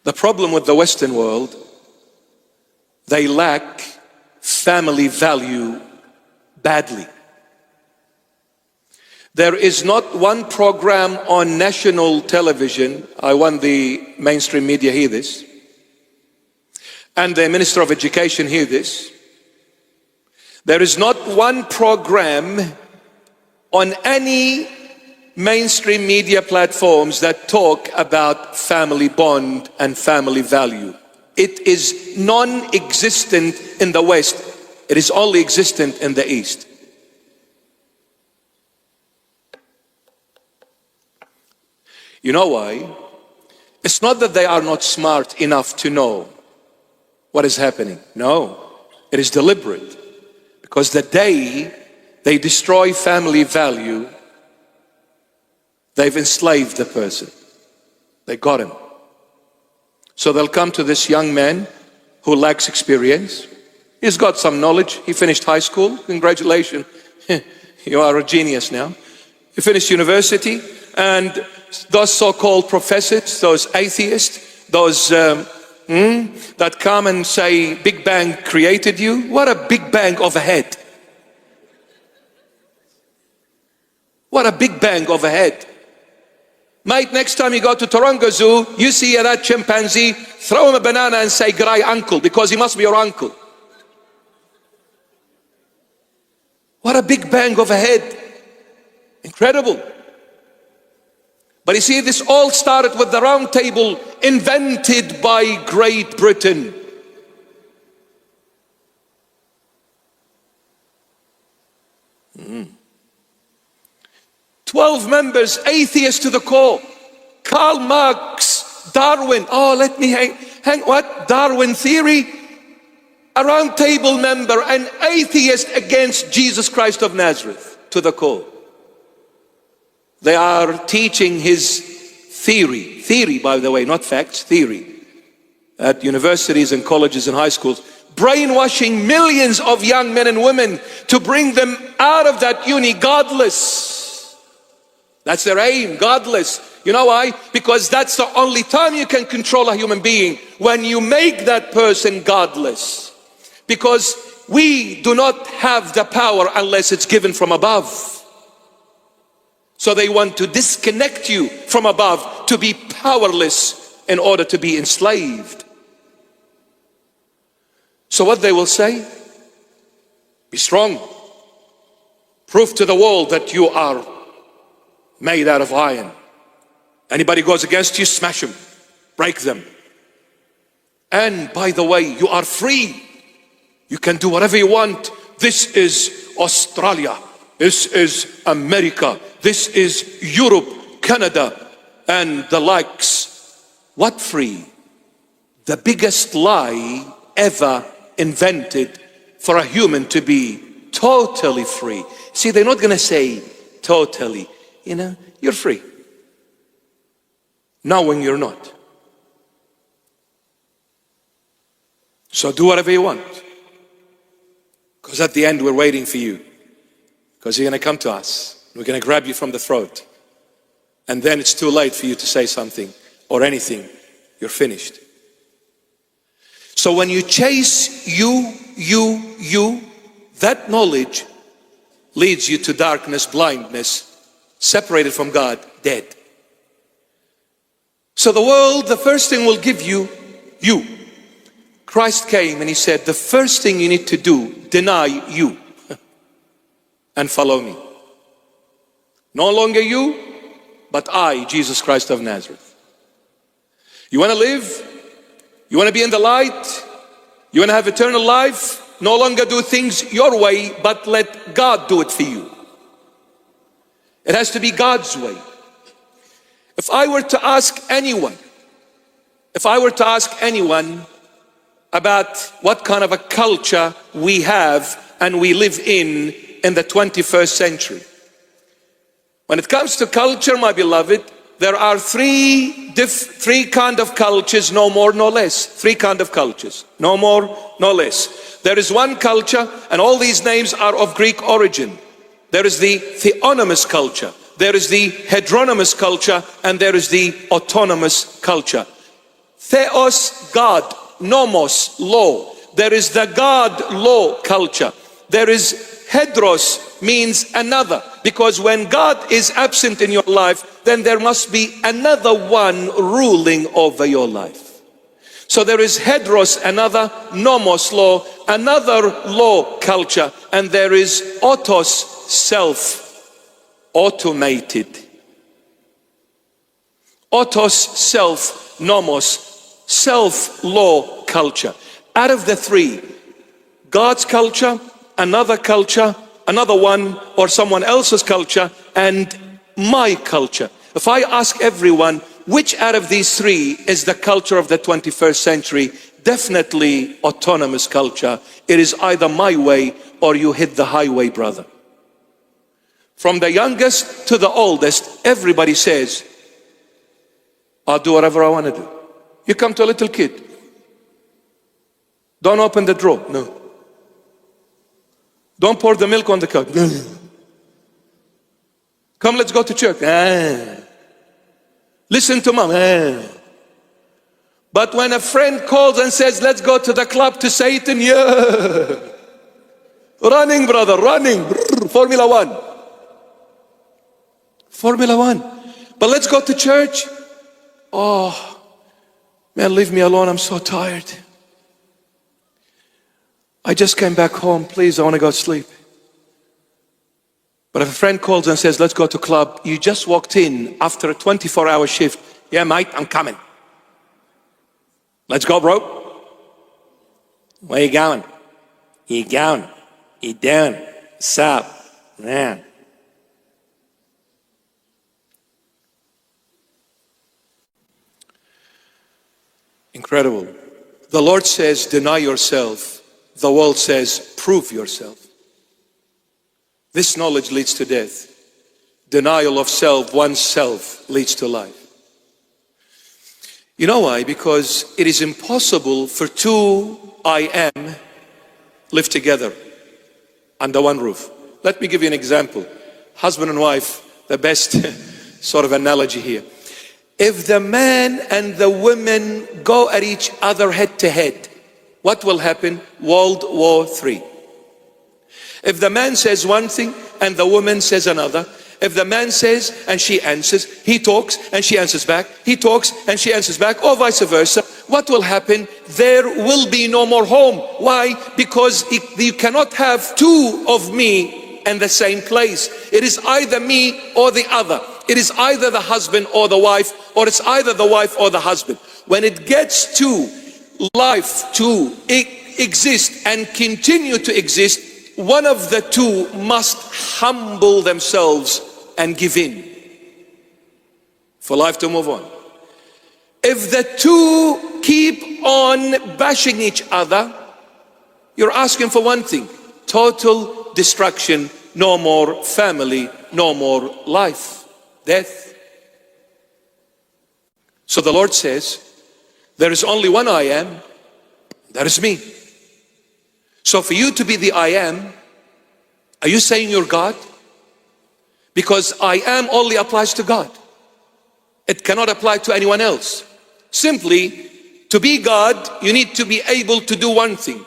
The problem with the Western world, they lack family value badly. There is not one program on national television, I want the mainstream media hear this, and the Minister of Education hear this. There is not one program on any mainstream media platforms that talk about family bond and family value. It is non-existent in the West. It is only existent in the East. You know why? It's not that they are not smart enough to know what is happening. No, it is deliberate. Because the day they destroy family value, they've enslaved the person. They got him. So they'll come to this young man who lacks experience. He's got some knowledge. He finished high school. Congratulations. You are a genius now. You finished university, and those so-called professors, those atheists, those that come and say Big Bang created you. What a Big Bang of a head. What a Big Bang of a head. Mate, next time you go to Taronga Zoo, you see that chimpanzee, throw him a banana and say, "G'day, uncle," because he must be your uncle. What a Big Bang of a head. Incredible. But you see, this all started with the round table invented by Great Britain. Mm. 12 members, atheists to the core. Karl Marx, Darwin. Oh, let me hang what? Darwin theory? A round table member, an atheist against Jesus Christ of Nazareth to the core. They are teaching his theory. Theory, by the way, not facts, theory. At universities and colleges and high schools. Brainwashing millions of young men and women to bring them out of that uni godless. That's their aim, godless. You know why? Because that's the only time you can control a human being, when you make that person godless. Because we do not have the power unless it's given from above. So they want to disconnect you from above to be powerless in order to be enslaved. So what they will say? Be strong. Prove to the world that you are made out of iron. Anybody goes against you, smash them, break them. And by the way, you are free. You can do whatever you want. This is Australia. This is America. This is Europe, Canada, and the likes. What free? The biggest lie ever invented for a human to be totally free. See, they're not going to say totally. You know, you're free. Knowing you're not. So do whatever you want. Because at the end we're waiting for you. Because you're going to come to us. We're going to grab you from the throat. And then it's too late for you to say something or anything. You're finished. So when you chase you, that knowledge leads you to darkness, blindness, separated from God, dead. So the world, the first thing will give you. Christ came and he said, the first thing you need to do, deny you and follow me. No longer you, but I, Jesus Christ of Nazareth. You want to live? You want to be in the light? You want to have eternal life? No longer do things your way, but let God do it for you. It has to be God's way. If I were to ask anyone about what kind of a culture we have and we live in the 21st century. When it comes to culture, my beloved, there are three kind of cultures, no more, no less. Three kind of cultures, no more, no less. There is one culture, and all these names are of Greek origin. There is the theonomous culture, there is the heteronymous culture, and there is the autonomous culture. Theos, God. Nomos, law. There is the God law culture. There is hedros, means another. Because when God is absent in your life, then there must be another one ruling over your life. So there is hedros, another, nomos, law, another law culture, and there is autos, self, automated. Autos, self, nomos, self-law culture. Out of the three, God's culture, another culture, another one or someone else's culture, and my culture. If I ask everyone, which out of these three is the culture of the 21st century? Definitely autonomous culture. It is either my way or you hit the highway, brother. From the youngest to the oldest, everybody says, I'll do whatever I want to do. You come to a little kid, don't open the drawer, no. Don't pour the milk on the couch. Come, let's go to church. Listen to mom. But when a friend calls and says, let's go to the club to Satan, yeah. Running, brother, running. Formula One. Formula One. But let's go to church. Oh, man, leave me alone. I'm so tired. I just came back home. Please, I want to go to sleep. But if a friend calls and says, let's go to club, you just walked in after a 24-hour shift. Yeah, mate, I'm coming. Let's go, bro. Where you going? You going? You doing? What's up? Man. Incredible. The Lord says, deny yourself. The world says, prove yourself. This knowledge leads to death. Denial of self, oneself, leads to life. You know why? Because it is impossible for two I am live together under one roof. Let me give you an example. Husband and wife, the best sort of analogy here. If the man and the woman go at each other head to head, what will happen? World War III. If the man says one thing and the woman says another, if the man says and she answers, he talks and she answers back, he talks and she answers back, or vice versa, what will happen? There will be no more home. Why? Because you cannot have two of me in the same place. It is either me or the other. It is either the husband or the wife, or it's either the wife or the husband. When it gets to life to exist and continue to exist, one of the two must humble themselves and give in for life to move on. If the two keep on bashing each other, you're asking for one thing: total destruction, no more family, no more life, death. So the Lord says, there is only one I am, that is me. So for you to be the I am, are you saying you're God? Because I am only applies to God. It cannot apply to anyone else. Simply, to be God, you need to be able to do one thing.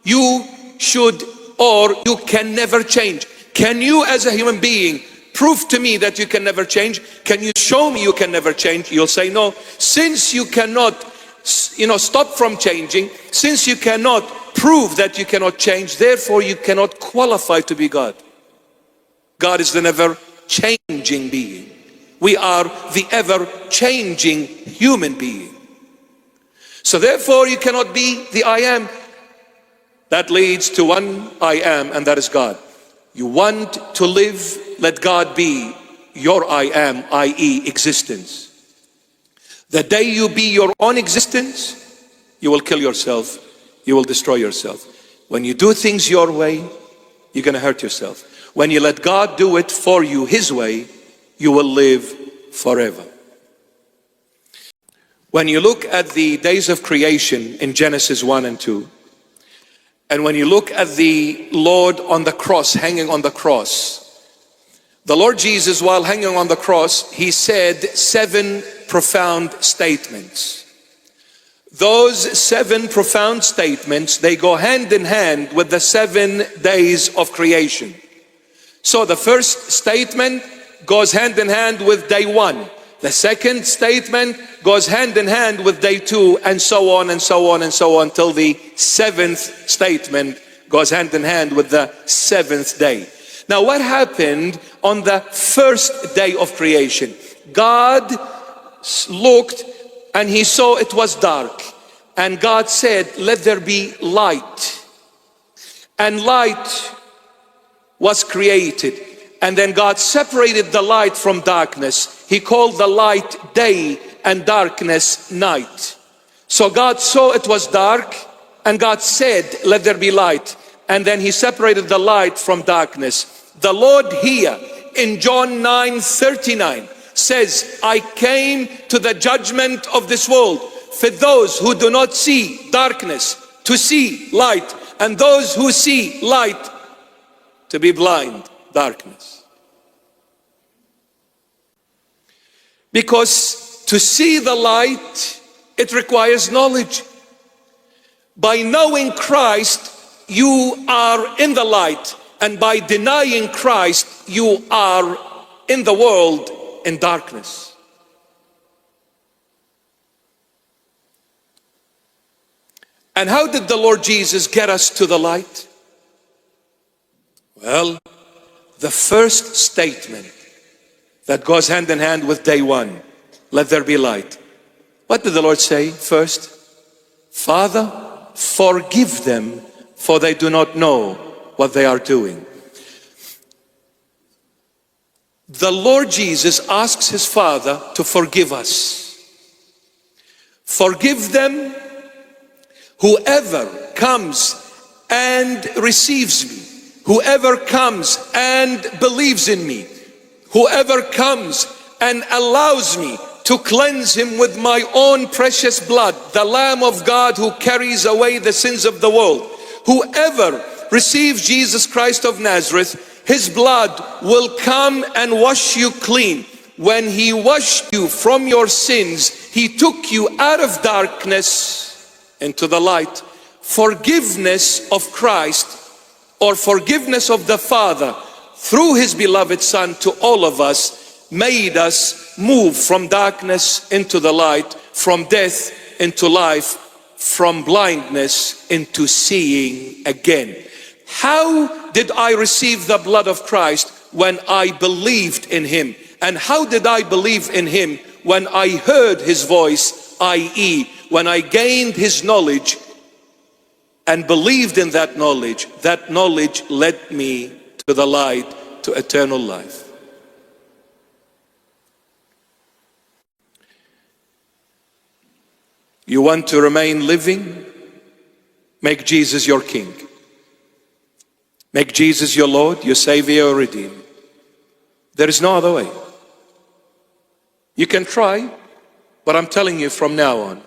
You should, or you can never change. Can you as a human being prove to me that you can never change? Can you show me you can never change? You'll say no. Since you cannot stop from changing, since you cannot prove that you cannot change, therefore you cannot qualify to be God. God is the never changing being. We are the ever changing human being. So therefore you cannot be the I am. That leads to one I am, and that is God. You want to live, let God be your I am, i.e. existence. The day you be your own existence, you will kill yourself, you will destroy yourself. When you do things your way, you're going to hurt yourself. When you let God do it for you His way, you will live forever. When you look at the days of creation in Genesis 1 and 2, and when you look at the Lord on the cross, hanging on the cross, the Lord Jesus, while hanging on the cross, He said 7 profound statements. Those 7 profound statements, they go hand in hand with the 7 days of creation. So the first statement goes hand in hand with day 1. The second statement goes hand in hand with day 2, and so on and so on and so on, till the 7th statement goes hand in hand with the 7th day. Now, what happened on the first day of creation? God looked and he saw it was dark. And God said, let there be light. And light was created. And then God separated the light from darkness. He called the light day and darkness night. So God saw it was dark, and God said, let there be light. And then he separated the light from darkness. The Lord here in John 9:39 says, I came to the judgment of this world, for those who do not see darkness to see light, and those who see light to be blind darkness. Because to see the light, it requires knowledge. By knowing Christ, you are in the light, and by denying Christ, you are in the world in darkness. And how did the Lord Jesus get us to the light? Well, the first statement that goes hand in hand with day 1, let there be light. What did the Lord say first? Father, forgive them, for they do not know what they are doing. The Lord Jesus asks his Father to forgive us. Forgive them. Whoever comes and receives me, whoever comes and believes in me, whoever comes and allows me to cleanse him with my own precious blood, the Lamb of God who carries away the sins of the world, whoever receives Jesus Christ of Nazareth, his blood will come and wash you clean. When he washed you from your sins, he took you out of darkness into the light. Forgiveness of Christ, or forgiveness of the Father through his beloved Son to all of us, made us move from darkness into the light, from death into life, from blindness into seeing again. How did I receive the blood of Christ? When I believed in him. And how did I believe in him? When I heard his voice, i.e., when I gained his knowledge and believed in that knowledge led me to the light, to eternal life. You want to remain living? Make Jesus your King. Make Jesus your Lord, your Savior, your Redeemer. There is no other way. You can try, but I'm telling you from now on,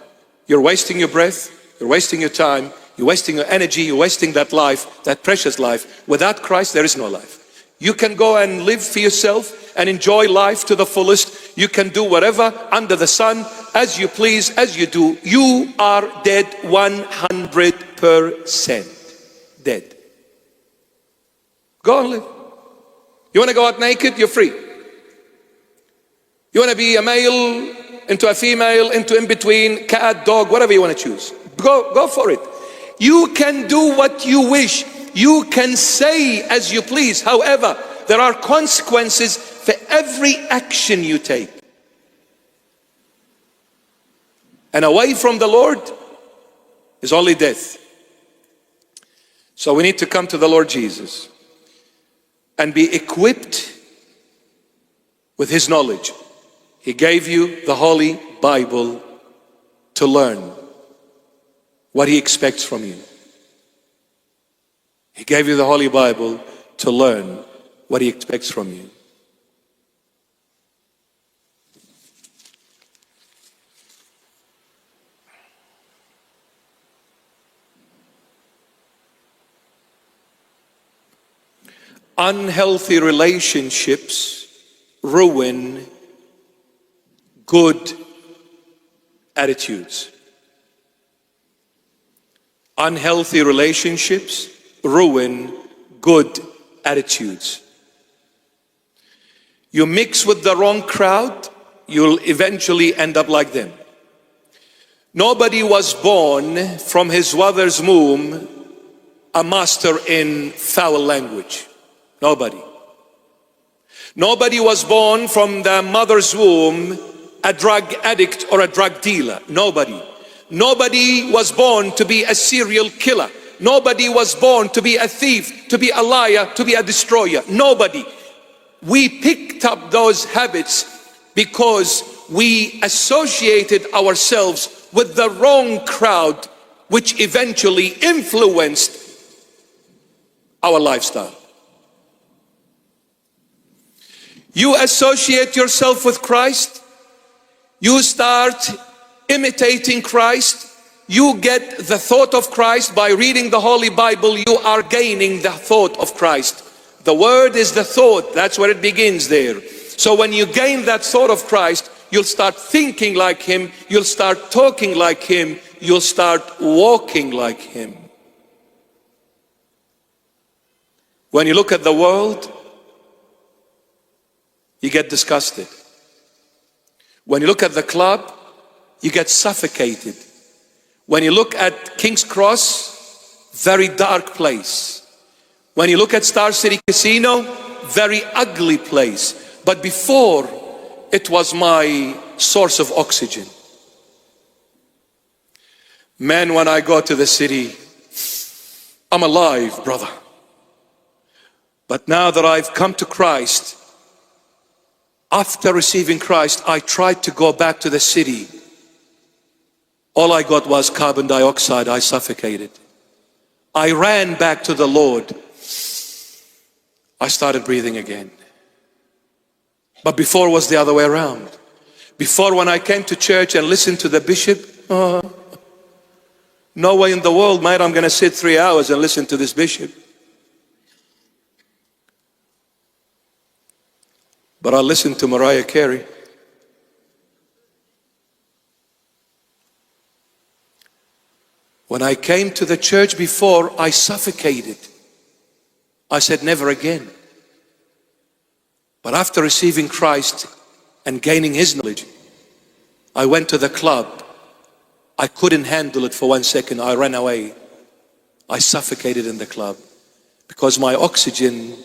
you're wasting your breath, you're wasting your time, you're wasting your energy, you're wasting that life, that precious life. Without Christ, there is no life. You can go and live for yourself and enjoy life to the fullest. You can do whatever under the sun, as you please, as you do. You are dead 100%. Dead. Go and live. You want to go out naked? You're free. You want to be a male into a female, into in between, cat, dog, whatever you want to choose. Go for it. You can do what you wish. You can say as you please. However, there are consequences for every action you take. And away from the Lord is only death. So we need to come to the Lord Jesus and be equipped with his knowledge. He gave you the Holy Bible to learn what he expects from you. He gave you the Holy Bible to learn what he expects from you. Unhealthy relationships ruin good attitudes. Unhealthy relationships ruin good attitudes. You mix with the wrong crowd, you'll eventually end up like them. Nobody was born from his mother's womb a master in foul language. Nobody. Nobody was born from the mother's womb a drug addict or a drug dealer. Nobody. Nobody was born to be a serial killer. Nobody was born to be a thief, to be a liar, to be a destroyer. Nobody. We picked up those habits because we associated ourselves with the wrong crowd, which eventually influenced our lifestyle. You associate yourself with Christ, you start imitating Christ, you get the thought of Christ by reading the Holy Bible, you are gaining the thought of Christ. The word is the thought, that's where it begins there. So when you gain that thought of Christ, you'll start thinking like Him, you'll start talking like Him, you'll start walking like Him. When you look at the world, you get disgusted. When you look at the club, you get suffocated. When you look at King's Cross, very dark place. When you look at Star City Casino, very ugly place. But before, it was my source of oxygen. Man, when I go to the city, I'm alive, brother. But now that I've come to Christ, after receiving Christ, I tried to go back to the city. All I got was carbon dioxide. I suffocated. I ran back to the Lord. I started breathing again. But before it was the other way around. Before, when I came to church and listened to the bishop, no way in the world, mate, I'm going to sit 3 hours and listen to this bishop. But I listened to Mariah Carey. When I came to the church before, I suffocated. I said, never again. But after receiving Christ and gaining His knowledge, I went to the club. I couldn't handle it for 1 second. I ran away. I suffocated in the club because my oxygen,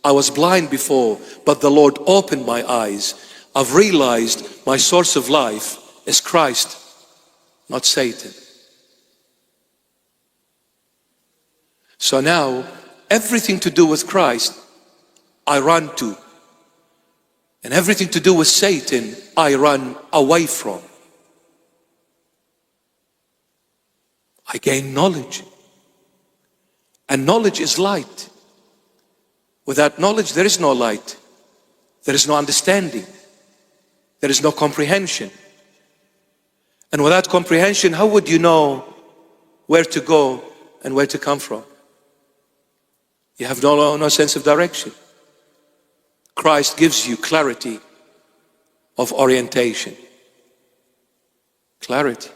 I was blind before, but the Lord opened my eyes. I've realized my source of life is Christ, not Satan. So now, everything to do with Christ, I run to. And everything to do with Satan, I run away from. I gain knowledge. And knowledge is light. Without knowledge, there is no light. There is no understanding. There is no comprehension. And without comprehension, how would you know where to go and where to come from? You have no sense of direction. Christ gives you clarity of orientation. Clarity.